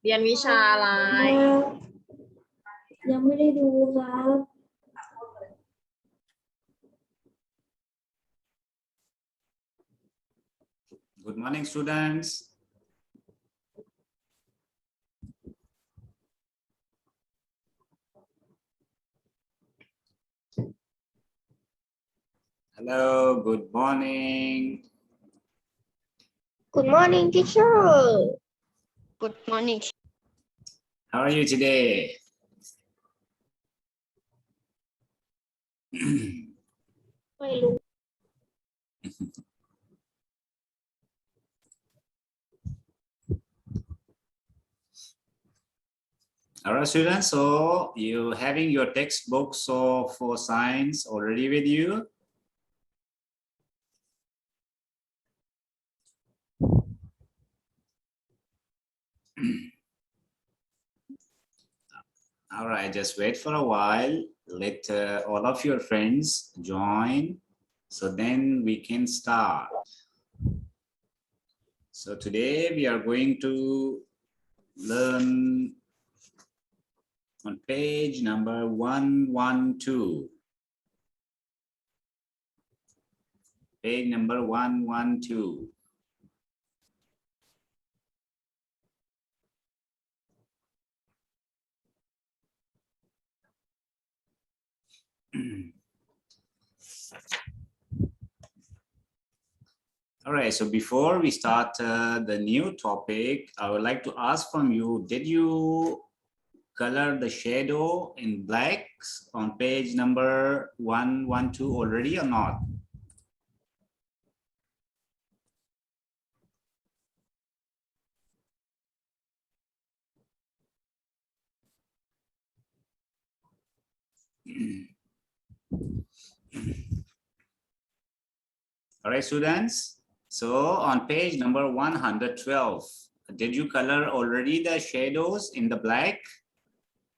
เรียนวิชาอะไร ยังไม่ได้ดูครับ Good morning, students. Hello, good morning. Good morning teacher Good morning How are you today?ไม่รู้ All right, students. So you having your textbook so for science already with you? All right, just wait for a while. Let all of your friends join, so then we can start. So today we are going to learn on page number 112. Page number 112. All right, so before we start the new topic, I would like to ask from you, did you color the shadow in blacks on page number 112 already or not? All right, students. So on page number 112, did you color already the shadows in the black?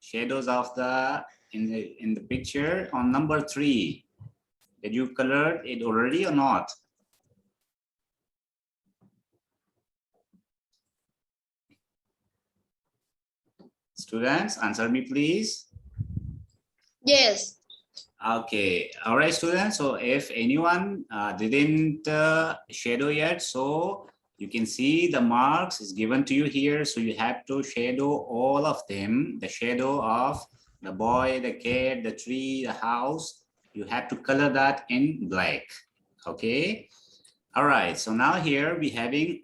Shadows of the in the picture on number 3. Did you color it already or not? Students, answer me please. Yes Okay, all right, students. So if anyone didn't shadow yet, so you can see the marks is given to you here. So you have to shadow all of them. The shadow of the boy, the cat, the tree, the house. You have to color that in black. Okay. All right. So now here we having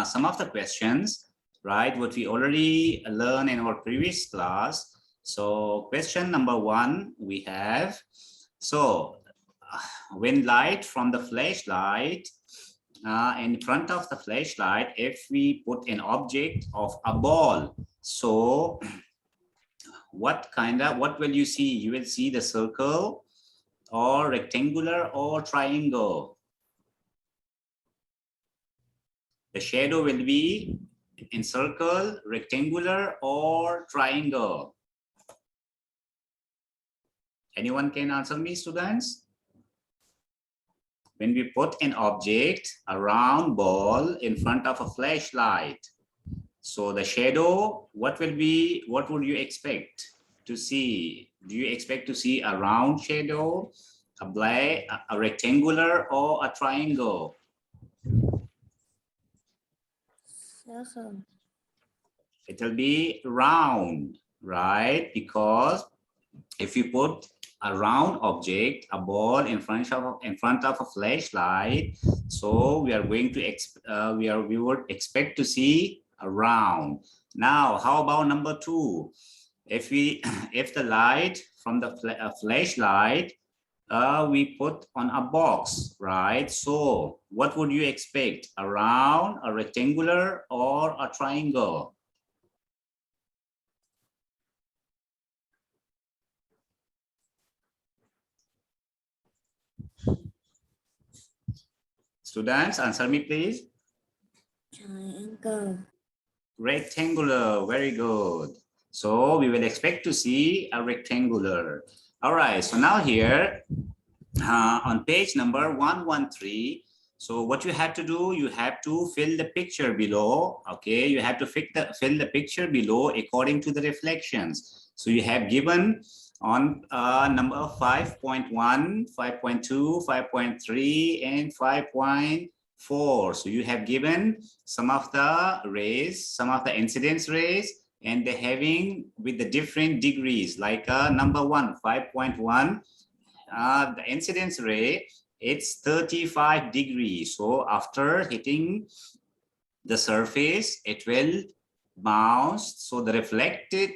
some of the questions, right? What we already learned in our previous class. So question number 1 we have, so when light from the flashlight in front of the flashlight, if we put an object of a ball, so what will you see? You will see the circle or rectangular or triangle. The shadow will be in circle, rectangular or triangle. Anyone can answer me, students? When we put an object, a round ball in front of a flashlight, so the shadow, what would you expect to see? Do you expect to see a round shadow, a black, a rectangular, or a triangle? It will be round, right? Because if you put a round object, a ball in front of a flashlight, so we are going to we would expect to see a round. Now, how about number 2? If the light from the flashlight we put on a box, right? So what would you expect? A round, a rectangular, or a triangle? Students, answer me, please. triangle Rectangular, very good. So we will expect to see a rectangular. All right, so now here on page number 113, So what you have to do, you have to fill the picture below. Okay, you have to fill the picture below according to the reflections. So you have given on number 5.1, 5.2, 5.3, and 5.4. So you have given some of the rays, some of the incidence rays, and they're having with the different degrees, like number 1, 5.1, the incidence ray, it's 35 degrees. So after hitting the surface, it will bounce. So the reflected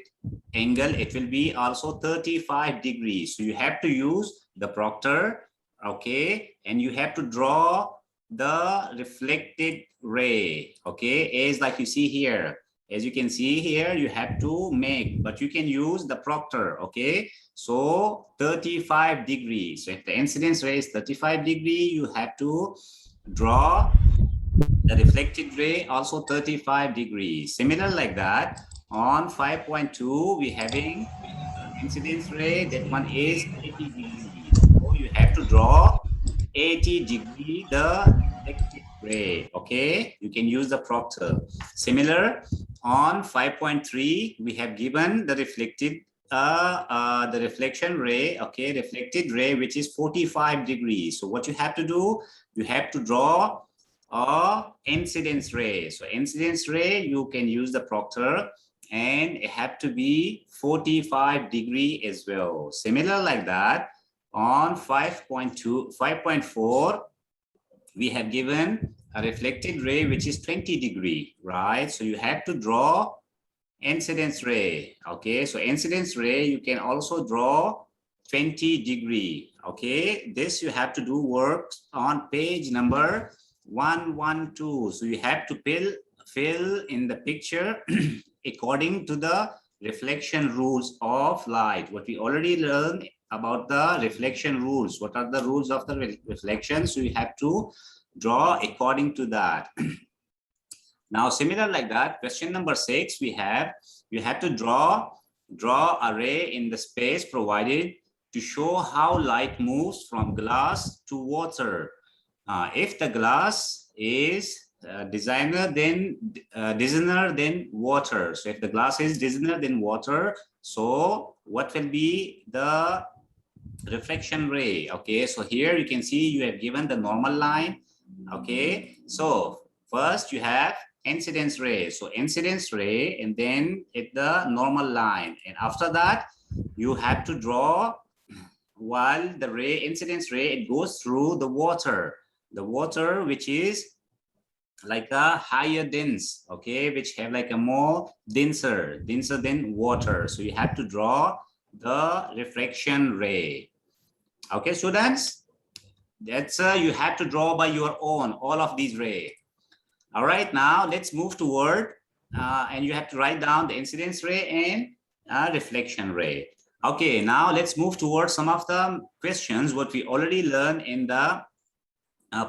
angle, it will be also 35 degrees. So you have to use the proctor, okay, and you have to draw the reflected ray, okay, as like you see here. As you can see here, you have to make, but you can use the proctor, okay? So 35 degrees. So if the incidence ray is 35 degrees, you have to draw the reflected ray also 35 degrees. Similar like that, on 5.2, we're having incidence ray, that one is 80 degrees. So you have to draw 80 degree the reflected ray, okay? You can use the proctor. Similar, on 5.3, we have given the reflected the reflection ray, okay, reflected ray, which is 45 degrees. So what you have to do, you have to draw a incidence ray. So incidence ray, you can use the proctor, and it have to be 45 degree as well. Similar like that, on 5.2, 5.4, we have given a reflected ray which is 20 degree, right? So you have to draw incidence ray, okay? So incidence ray, you can also draw 20 degree, okay? This you have to do work on page number 112. So you have to fill in the picture according to the reflection rules of light. What we already learned about the reflection rules. What are the rules of the reflection? So you have to draw according to that. Now, similar like that, question number 6, you have to draw a ray in the space provided to show how light moves from glass to water. If the glass is designer than water. So if the glass is designer than water, so what will be the reflection ray? Okay, so here you can see you have given the normal line. Okay, so first you have incidence ray. So incidence ray, and then hit the normal line, and after that you have to draw, while the ray, incidence ray, it goes through the water which is like a higher dense, okay, which have like a more denser than water. So you have to draw the refraction ray. Okay, students, that's you have to draw by your own all of these rays. All right, now let's move toward and you have to write down the incidence ray and reflection ray. Okay, now let's move towards some of the questions what we already learned in the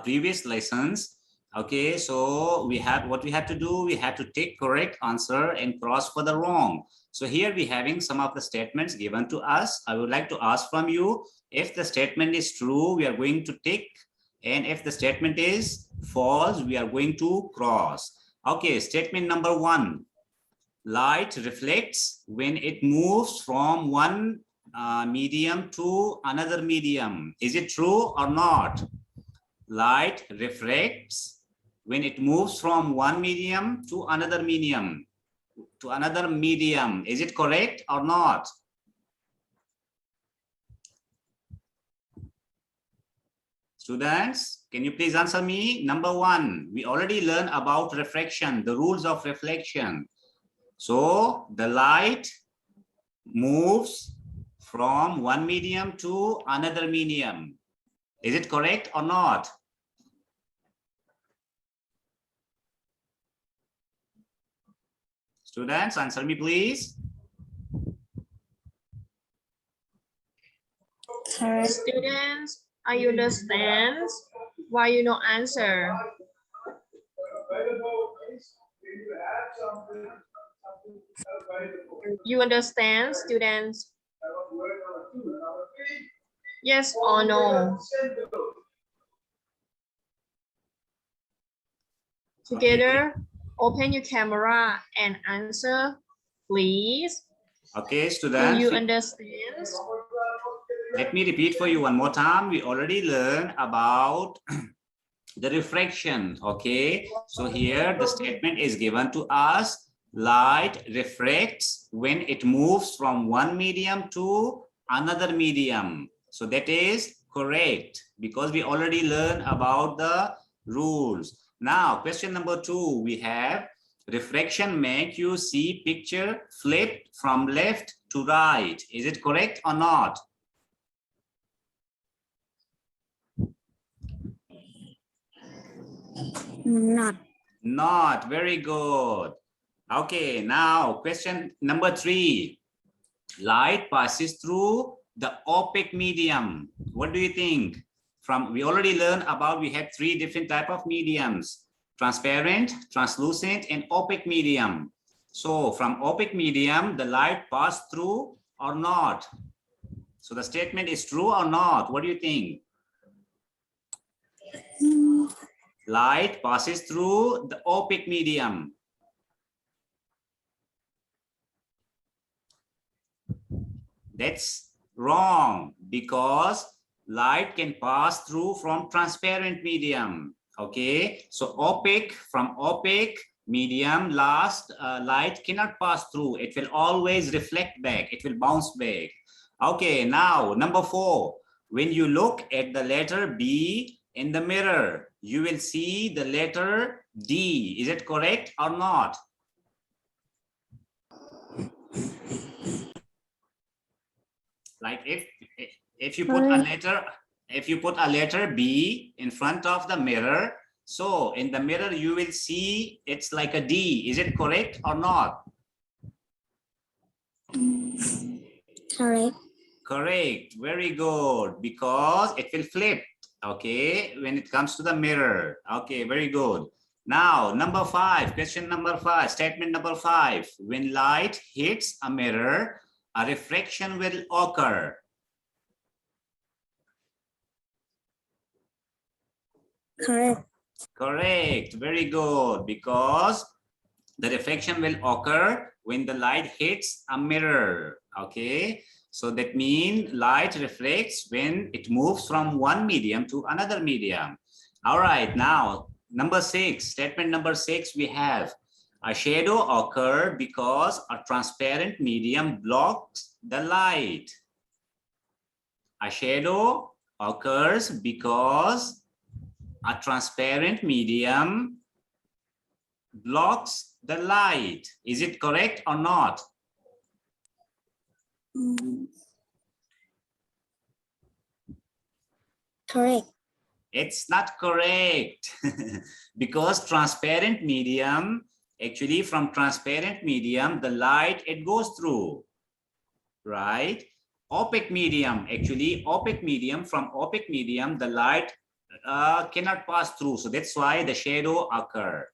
previous lessons. Okay, so what we have to do, we have to take correct answer and cross for the wrong. So here we having some of the statements given to us. I would like to ask from you, if the statement is true, we are going to tick, and if the statement is false, we are going to cross. Okay, statement number 1. Light reflects when it moves from one medium to another medium. Is it true or not? Light refracts when it moves from one medium to another medium. Is it correct or not? Students, can you please answer me? Number 1, we already learned about refraction, the rules of reflection. So the light moves from one medium to another medium. Is it correct or not? Students, answer me, please. Students, I understand. Why you no answer? You understand, students? Yes or no? Together, open your camera and answer, please. Okay, Do students. you understand? Let me repeat for you one more time. We already learned about the refraction. Okay, so here the statement is given to us. Light refracts when it moves from one medium to another medium. So that is correct because we already learned about the rules. Now, question number 2, we have refraction make you see picture flipped from left to right. Is it correct or not? Not. Not. Very good. Okay, now question number 3. Light passes through the opaque medium. What do you think? We already learned about, we have 3 different type of mediums: transparent, translucent, and opaque medium. So from opaque medium, the light passed through or not? So the statement is true or not? What do you think? Light passes through the opaque medium. That's wrong because light can pass through from transparent medium. Okay, so opaque, from opaque medium, light cannot pass through. It will always reflect back. It will bounce back. Okay, now number 4. When you look at the letter B in the mirror, you will see the letter D. Is it correct or not? Like if you put a letter B in front of the mirror, so in the mirror you will see it's like a D. Is it correct or not? Correct. Correct. Very good. Because it will flip. Okay, when it comes to the mirror. Okay, very good. Now, number 5, question number 5, statement number 5. When light hits a mirror, a refraction will occur. Correct. Correct. Very good. Because the reflection will occur when the light hits a mirror. Okay. So that means light reflects when it moves from one medium to another medium. All right. Now, number 6, statement number 6, we have a shadow occurs because a transparent medium blocks the light. A shadow occurs because a transparent medium blocks the light. Is it correct or not? Correct. It's not correct because transparent medium, actually from transparent medium, the light, it goes through, right? Opaque medium, actually opaque medium, from opaque medium, the light cannot pass through. So that's why the shadow occur.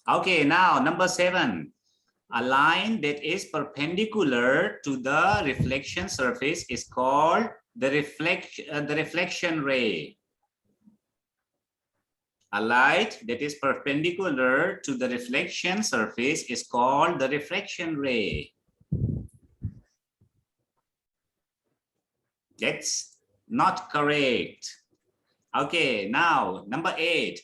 Okay, now number 7. A line that is perpendicular to the reflection surface is called the reflection ray. A light that is perpendicular to the reflection surface is called the reflection ray. That's not correct. Okay, now number 8.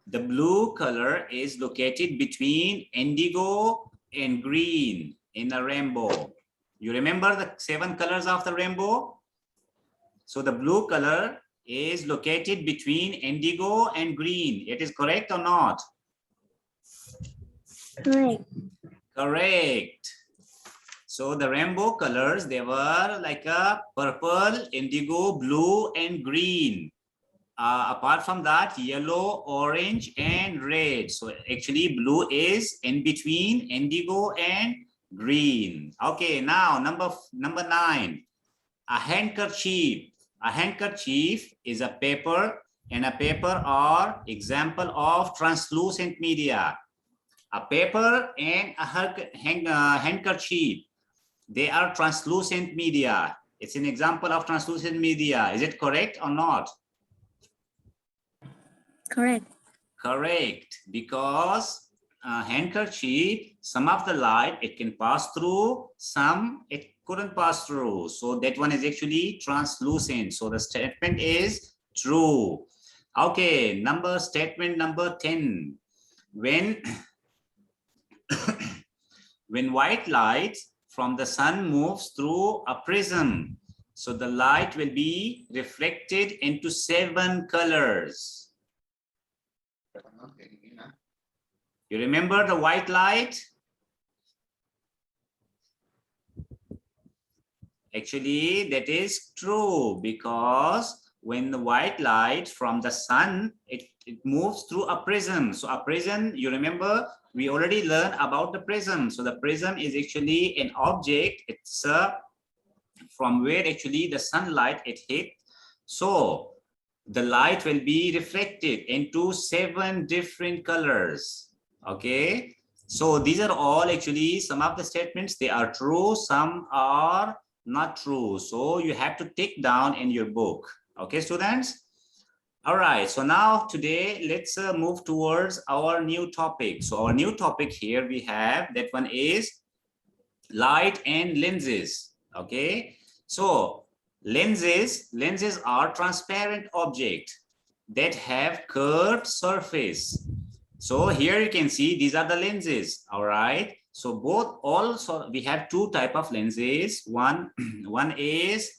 The blue color is located between indigo and green in a rainbow. You remember the 7 colors of the rainbow? So the blue color is located between indigo and green. It is correct or not? Correct. Correct. So the rainbow colors, they were like a purple, indigo, blue, and green. Apart from that, yellow, orange, and red. So actually blue is in between indigo and green. Okay, now number 9. A handkerchief. A handkerchief is a paper, and a paper are example of translucent media. A paper and a handkerchief, they are translucent media. It's an example of translucent media. Is it correct or not? Correct. Correct, because handkerchief, some of the light it can pass through, some it couldn't pass through. So that one is actually translucent. So the statement is true. Okay, statement number 10. When when white light from the sun moves through a prism, so the light will be reflected into 7 colors. You remember the white light? Actually, that is true, because when the white light from the sun, it moves through a prism. So a prism, you remember, we already learned about the prism. So the prism is actually an object. It's from where actually the sunlight it hit. So the light will be reflected into 7 different colors. Okay, so these are all actually some of the statements. They are true, some are not true. So you have to take down in your book. Okay, students. All right, so now today let's move towards our new topic. So our new topic here we have, that one is light and lenses. Okay, so lenses are transparent objects that have curved surface. So here you can see these are the lenses. All right, so we have 2 type of lenses. One is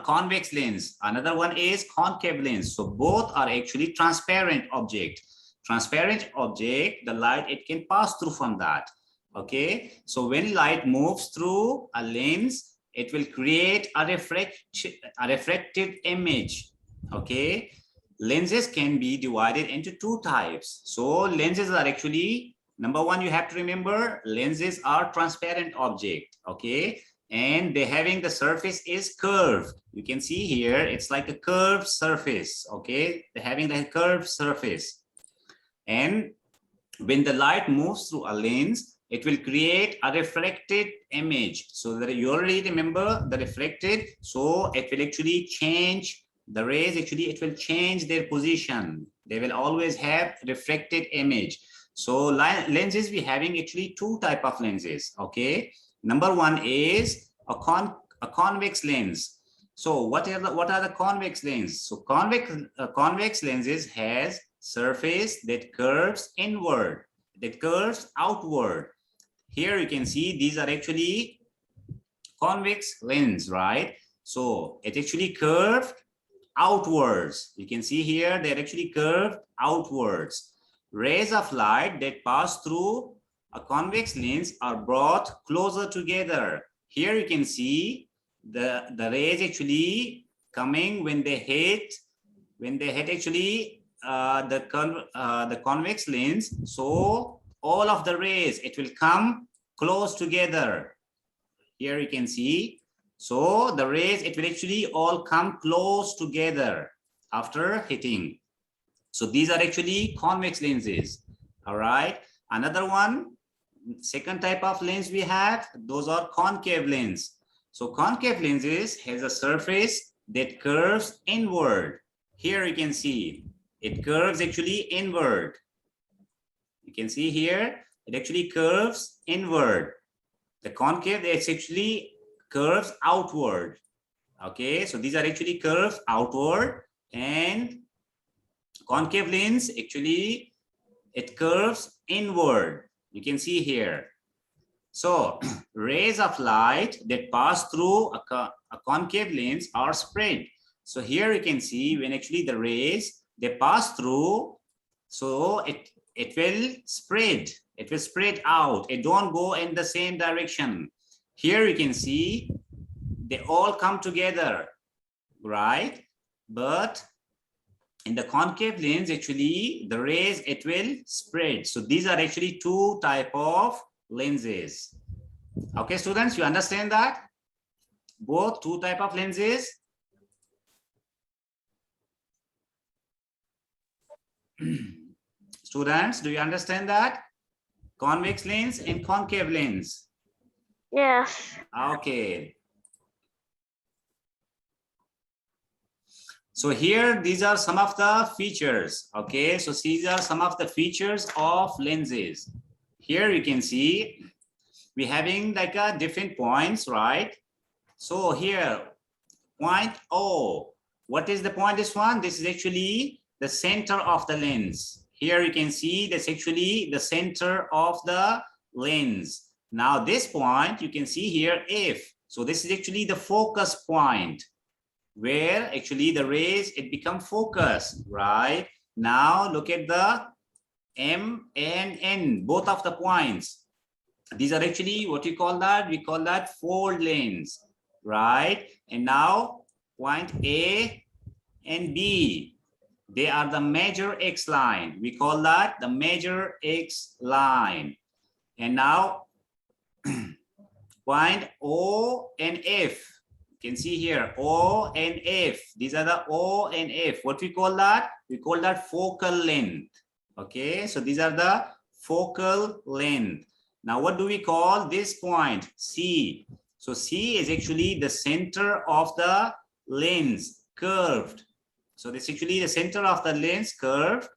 convex lens, another one is concave lens. So both are actually transparent object. Transparent object, the light it can pass through from that. Okay, so when light moves through a lens, it will create a refracted image. Okay, lenses can be divided into 2 types. So lenses are actually, number 1, you have to remember, lenses are transparent object. Okay, and they having the surface is curved. You can see here it's like a curved surface. Okay, they're having the curved surface, and when the light moves through a lens, it will create a reflected image. So that you already remember the reflected, so it will actually change the rays. Actually it will change their position. They will always have reflected image. So lenses, we having actually 2 type of lenses. Okay, number 1 is a convex lens. So what are the convex lens? So convex lenses has surface that curves inward, that curves outward. Here you can see these are actually convex lens, right? So it actually curved outwards. You can see here they're actually curved outwards. Rays of light that pass through a convex lens are brought closer together. Here you can see the rays actually coming when they hit actually the convex lens. So all of the rays, it will come close together. Here you can see. So the rays, it will actually all come close together after hitting. So these are actually convex lenses. All right. Another one, second type of lens we have, those are concave lens. So concave lenses has a surface that curves inward. Here you can see it curves actually inward. You can see here it actually curves inward. The concave, it actually curves outward. Okay, so these are actually curves outward, and concave lens actually it curves inward. You can see here. So rays of light that pass through a concave lens are spread. So here you can see when actually the rays they pass through, so it will spread. It will spread out. It don't go in the same direction. Here you can see they all come together, right? But in the concave lens, actually the rays it will spread. So these are actually 2 type of lenses. Okay, students, you understand that? Both 2 type of lenses. Students, do you understand that? Convex lens and concave lens. Yes. Okay. So here, these are some of the features. Okay, so these are some of the features of lenses. Here you can see we're having like a different points, right? So here, point O. What is the point? This one, this is actually the center of the lens. Here you can see that's actually the center of the lens. Now this point you can see here F. So this is actually the focus point where actually the rays it become focused, right? Now look at the M and N, both of the points. These are actually what we call that? We call that fold lens, right? And now point A and B, they are the major X line. We call that the major X line. And now point O and F. You can see here O and F. These are the O and F. What we call that? We call that focal length. Okay, so these are the focal length. Now what do we call this point? C. So C is actually the center of the lens, curved. So this is actually the center of the lens, curved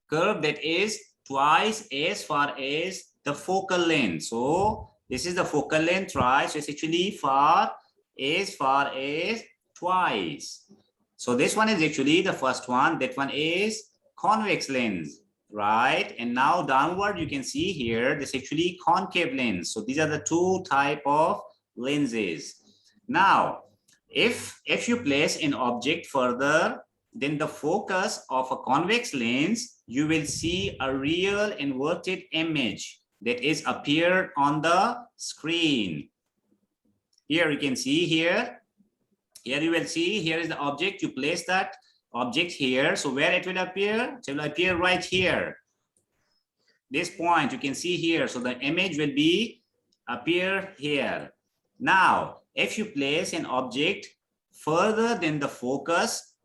that is twice as far as the focal length. So this is the focal length, right? So it's actually far as twice. So this one is actually the first one. That one is convex lens, right? And now downward you can see here this actually concave lens. So these are the two type of lenses. Now if you place an object further than the focus of a convex lens, you will see a real inverted image that is appeared on the screen. Here you can see here you will see here is the object. You place that object here. So where it will appear? It will appear right here. This point you can see here. So the image will be appear here. Now, if you place an object further than the focus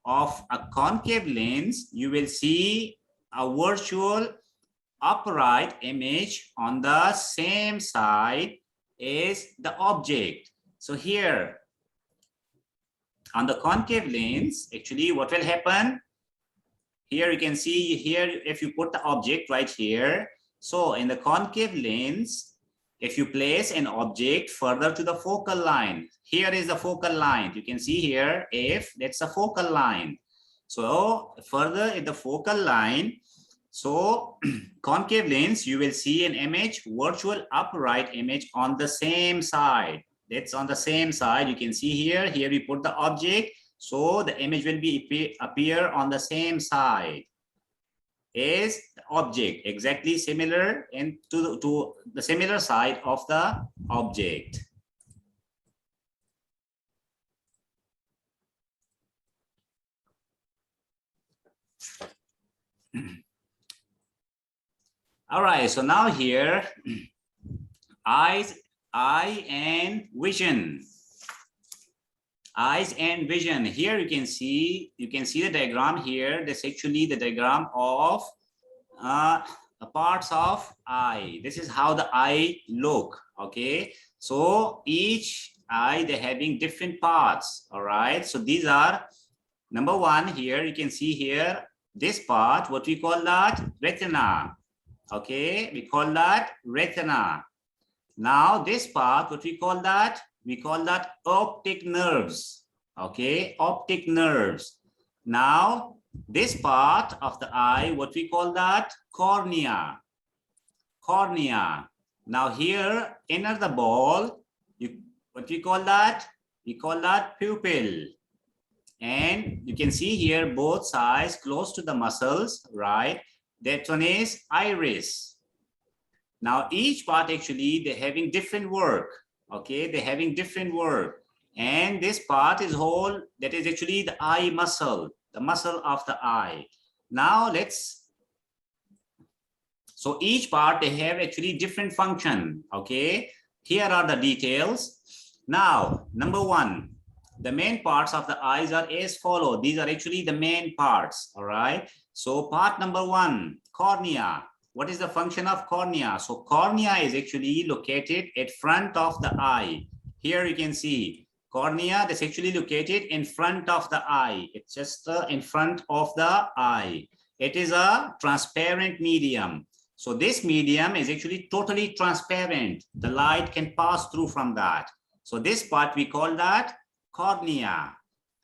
of a concave lens, you will see a virtual upright image on the same side as the object. So here, on the concave lens, actually what will happen? Here you can see here, if you put the object right here. So in the concave lens, if you place an object further to the focal line, here is the focal line. You can see here, F, that's a focal line. So further in the focal line, so concave lens, you will see an image, virtual upright image on the same side. That's on the same side. You can see here we put the object. So the image will be appear on the same side as the object, exactly similar and to the similar side of the object. All right, so now here, eye and vision. Eyes and vision. Here you can see the diagram here. That's actually the diagram of parts of eye. This is how the eye look. Okay, so each eye they're having different parts. All right, so these are number one. Here you can see here this part, what we call that retina. Okay, we call that retina. Now this part, what we call that? We call that optic nerves. Okay, optic nerves. Now this part of the eye, what we call that? Cornea. Cornea. Now here, inner the ball, what we call that? We call that pupil. And you can see here both sides close to the muscles, right? That one is iris. Now each part actually they're having different work. Okay, they're having different work. And this part is whole, that is actually the eye muscle, the muscle of the eye. Now so each part they have actually different function. Okay, here are the details. Now, number one, the main parts of the eyes are as follow. These are actually the main parts. All right. So part number one, cornea. What is the function of cornea? So cornea is actually located at front of the eye. Here you can see cornea that's actually located in front of the eye. It's just in front of the eye. It is a transparent medium. So this medium is actually totally transparent. The light can pass through from that. So this part we call that cornea.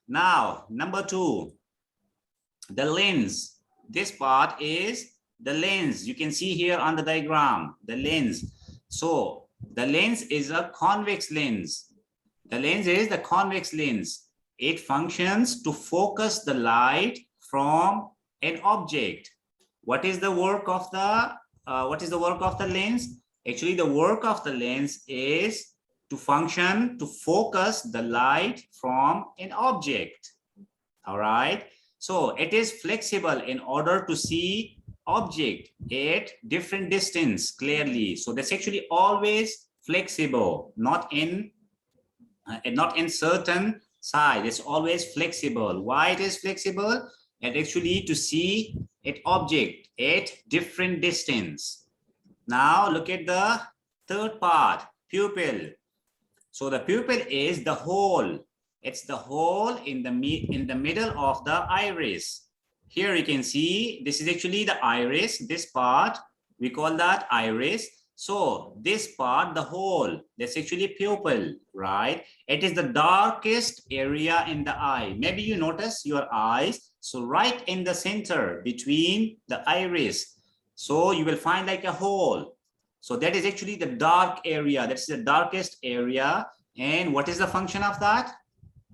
Now, number 2, the lens. This part is the lens. You can see here on the diagram, the lens. So the lens is a convex lens. The lens is the convex lens. It functions to focus the light from an object. What is the work of the lens? Actually, the work of the lens is to function to focus the light from an object. All right. So it is flexible in order to see object at different distance clearly. So that's actually always flexible, not in certain size. It's always flexible. Why it is flexible? And actually to see an object at different distance. Now look at the third part, pupil. So the pupil is the hole. It's the hole in the middle of the iris. Here you can see this is actually the iris. This part we call that iris. So this part, the hole, that's actually pupil, right? It is the darkest area in the eye. Maybe you notice your eyes. So right in the center between the iris. So you will find like a hole. So that is actually the dark area. That's the darkest area. And what is the function of that?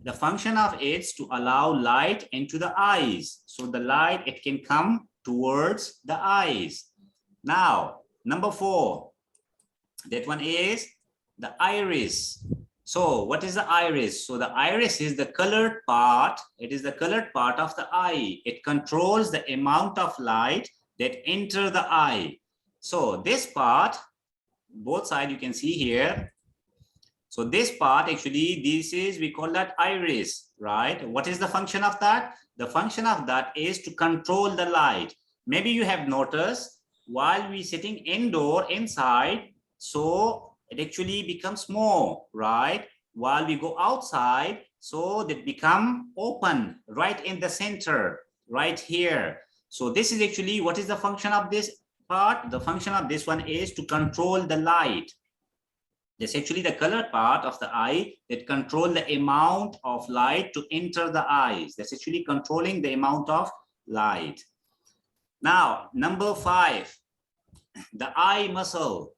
The function of it is to allow light into the eyes. So the light, it can come towards the eyes. Now, number 4, that one is the iris. So what is the iris? So the iris is the colored part. It is the colored part of the eye. It controls the amount of light that enter the eye. So this part, both sides you can see here. So this part actually, we call that iris, right? What is the function of that? The function of that is to control the light. Maybe you have noticed while we sitting inside, so it actually becomes small, right? While we go outside, so that become open right in the center, right here. So this is actually, what is the function of this part? The function of this one is to control the light. That's actually the colored part of the eye that control the amount of light to enter the eyes. That's actually controlling the amount of light. Now, number 5, the eye muscle.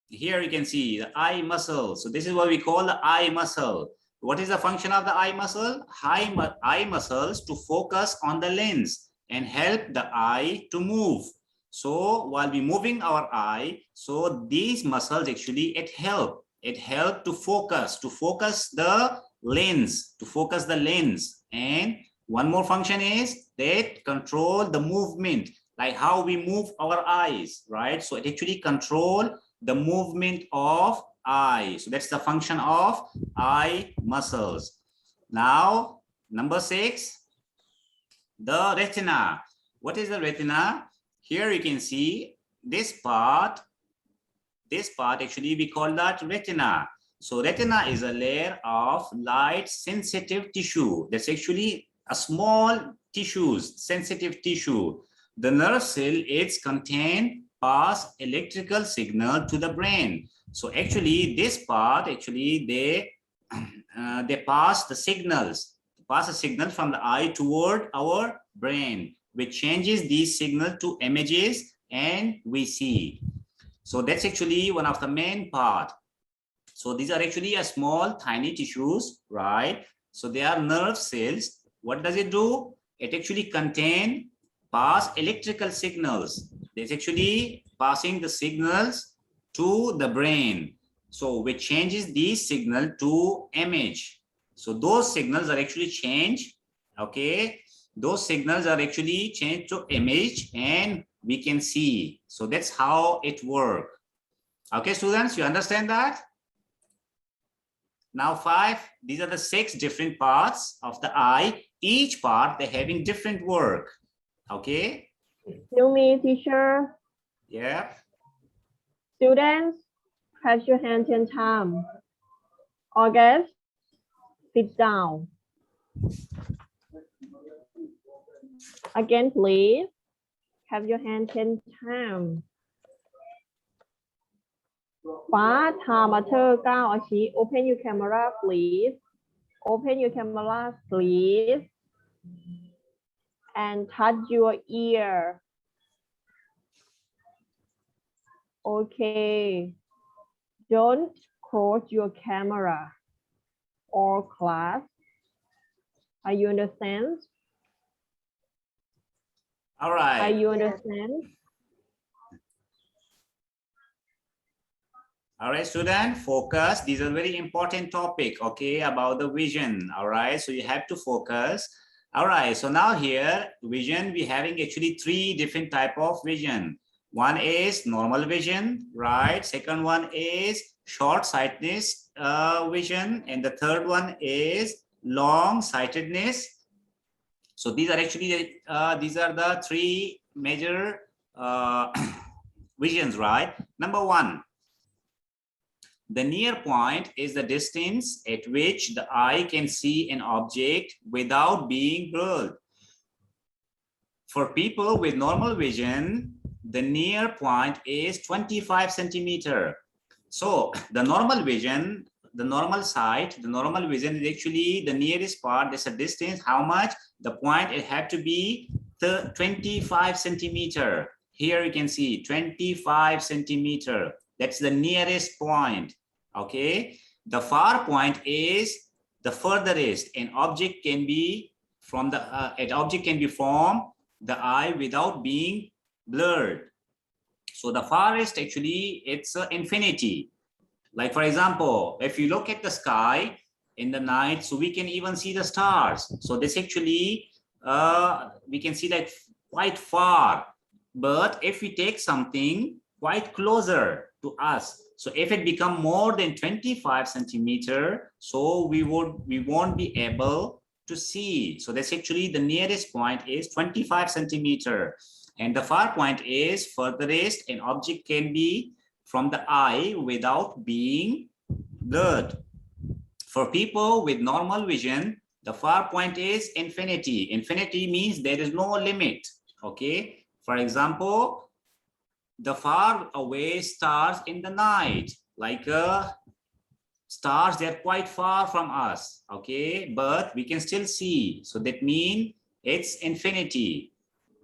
Here you can see the eye muscle. So this is what we call the eye muscle. What is the function of the eye muscle? Eye muscles to focus on the lens and help the eye to move. So while we moving our eye, so these muscles actually it help to focus the lens, and one more function is that control the movement, like how we move our eyes, right? So it actually control the movement of eye. So that's the function of eye muscles. Now number 6, the retina. What is the retina? Here you can see this part actually we call that retina. So retina is a layer of light sensitive tissue. That's actually a small tissues, sensitive tissue. The nerve cell, it's pass electrical signal to the brain. So actually this part, actually they pass a signal from the eye toward our brain, which changes these signals to images and we see. So that's actually one of the main part. So these are actually a small tiny tissues, right? So they are nerve cells. What does it do? It actually pass electrical signals. It's actually passing the signals to the brain. So which changes these signal to image. So those signals are actually changed. Okay. Those signals are actually changed to image and we can see. So that's how it works. Okay, students, you understand that? Now 5, these are the 6 different parts of the eye. Each part, they're having different work. Okay? Excuse me, teacher. Yeah. Students, Have your hand 10 times. August, sit down. Again, please. Have your hand 10 times. ฟ้า time matter 9 อาชี Open your camera, please. Open your camera, please. And touch your ear. Okay. Don't close your camera or class. Are you understand? All Are right. you understand? All right, student, focus. These are very important topic, okay, about the vision. All right, so you have to focus. All right, so now here, vision, we're having actually 3 different type of vision. One is normal vision, right? Second one is short-sightedness vision. And the third one is long-sightedness. So these are actually, these are the 3 major visions, right? Number 1. The near point is the distance at which the eye can see an object without being blurred. For people with normal vision, the near point is 25 centimeter. So the normal vision, the normal sight, the normal vision is actually the nearest part. There's a distance. How much? The point, it had to be 25 centimeter. Here you can see 25 centimeter. That's the nearest point, okay? The far point is the furthest. An object can be from the an object can be from the eye without being blurred. So the farthest actually it's infinity. Like for example, if you look at the sky in the night, so we can even see the stars. So this actually we can see like quite far. But if we take something quite closer to us, so if it become more than 25 centimeter, so we won't be able to see. So that's actually the nearest point is 25 centimeter, and the far point is furthest an object can be from the eye without being blurred. For people with normal vision, the far point is infinity. Infinity means there is no limit, okay? For example, the far away stars in the night, like stars, they're quite far from us, okay, but we can still see. So that means it's infinity.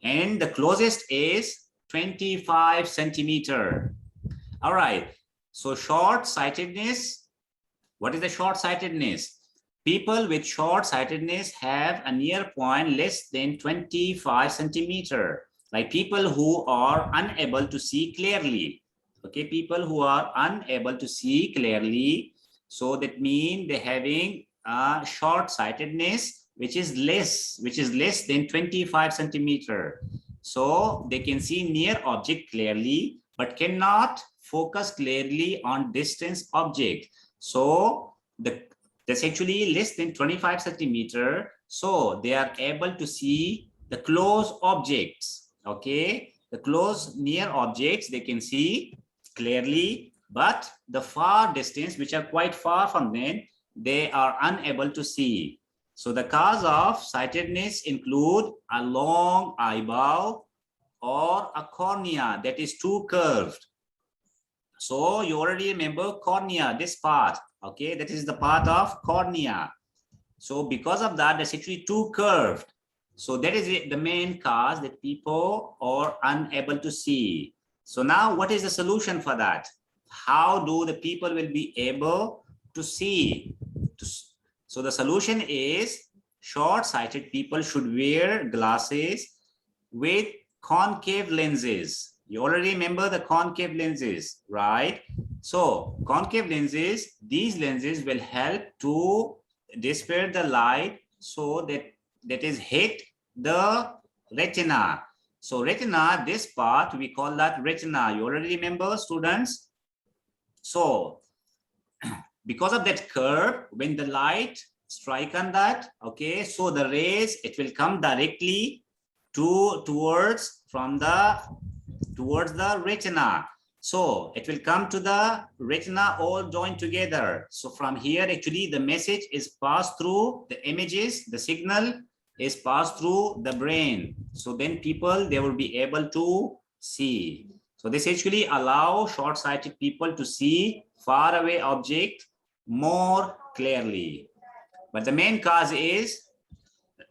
And the closest is 25 centimeter. All right, so short-sightedness. What is the short-sightedness? People with short-sightedness have a near point less than 25 centimeter. Like people who are unable to see clearly, okay, people who are unable to see clearly. So that means they're having a short-sightedness, which is less than 25 centimeter. So they can see near object clearly, but cannot focus clearly on distance object. So that's actually less than 25 centimeter. So they are able to see the close objects. Okay, the close near objects they can see clearly, but the far distance, which are quite far from them, they are unable to see. So the cause of sightedness include a long eyeball or a cornea that is too curved. So you already remember cornea, this part, okay, that is the part of cornea. So because of that, it's actually too curved. So that is the main cause that people are unable to see. So now what is the solution for that? How do the people will be able to see? So the solution is short-sighted people should wear glasses with concave lenses. You already remember the concave lenses, right? So concave lenses, these lenses will help to disperse the light so that is hit the retina. So retina, this part, we call that retina. You already remember, students? So because of that curve, when the light strike on that, okay, so the rays, it will come directly towards the retina. So it will come to the retina all joined together. So from here, actually, the message is passed through the images, the signal is passed through the brain. So then people, they will be able to see. So this actually allow short-sighted people to see far away object more clearly. But the main cause is,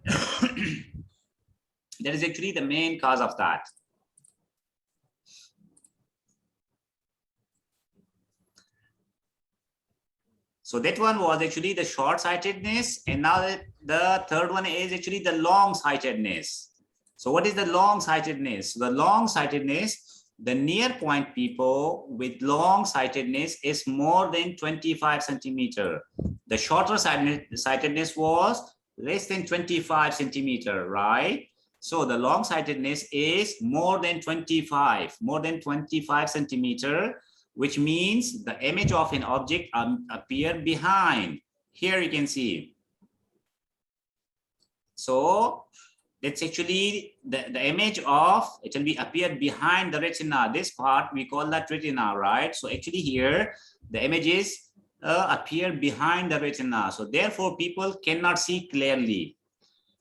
that is actually the main cause of that. So that one was actually the short-sightedness, and now the third one is actually the long-sightedness. So what is the long-sightedness? The long-sightedness, the near point people with long-sightedness is more than 25 centimeter. The shorter sightedness was less than 25 centimeter, right? So the long-sightedness is more than 25 centimeter, which means the image of an object appear behind. Here you can see. So that's actually the image of, it will be appeared behind the retina. This part we call that retina, right? So actually here the images appear behind the retina. So therefore people cannot see clearly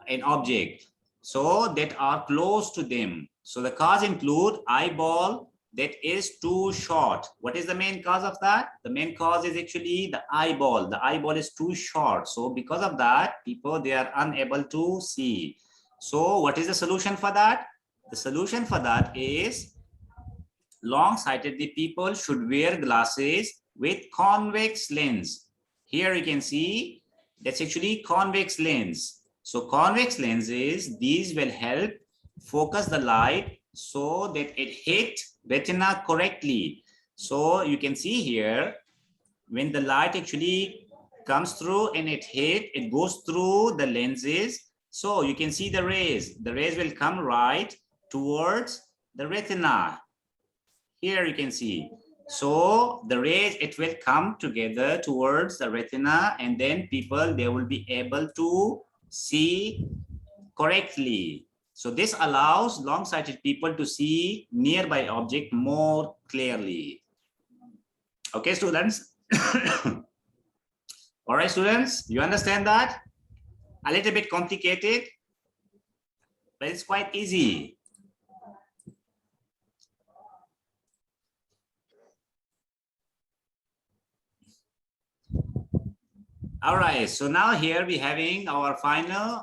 an object, so that are close to them. So the cause include eyeball that is too short. What is the main cause of that? The main cause is actually the eyeball. The eyeball is too short. So because of that, people, they are unable to see. So what is the solution for that? The solution for that is long-sighted people should wear glasses with convex lens. Here you can see that's actually convex lens. So convex lenses, these will help focus the light so that it hit retina correctly. So you can see here, when the light actually comes through and it goes through the lenses. So you can see the rays will come right towards the retina. Here you can see. So the rays, it will come together towards the retina, and then people, they will be able to see correctly. So this allows long-sighted people to see nearby object more clearly. Okay, students. All right, students, you understand that? A little bit complicated, but it's quite easy. All right, so now here we having our final,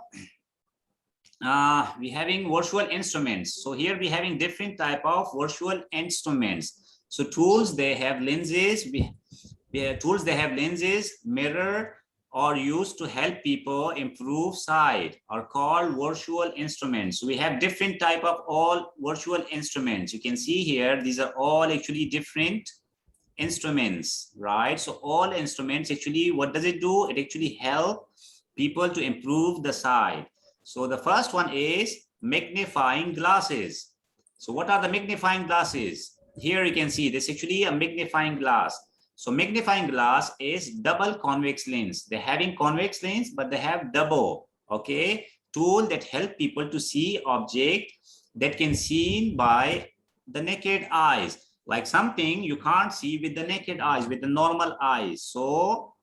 we having virtual instruments. So here we having different type of virtual instruments. So tools, they have lenses, tools, they have lenses, mirror, or used to help people improve sight, are called virtual instruments. So we have different type of all virtual instruments. You can see here, these are all actually different instruments, right? So all instruments actually, what does it do? It actually help people to improve the sight. So the first one is magnifying glasses. So what are the magnifying glasses? Here you can see this actually a magnifying glass. So magnifying glass is double convex lens. They're having convex lens, but they have double, okay? Tool that help people to see object that can seen by the naked eyes. Like something you can't see with the naked eyes, with the normal eyes. So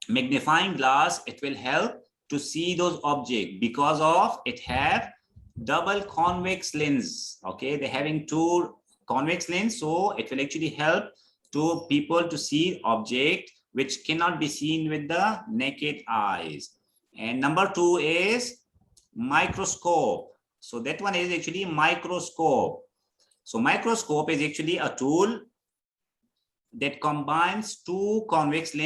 magnifying glass, it will help to see those objects because of it have double convex lens. Okay, they're having two convex lens, so it will actually help to people to see object which cannot be seen with the naked eyes. And number two is microscope. So that one is actually microscope. So microscope is actually a tool that combines two convex lenses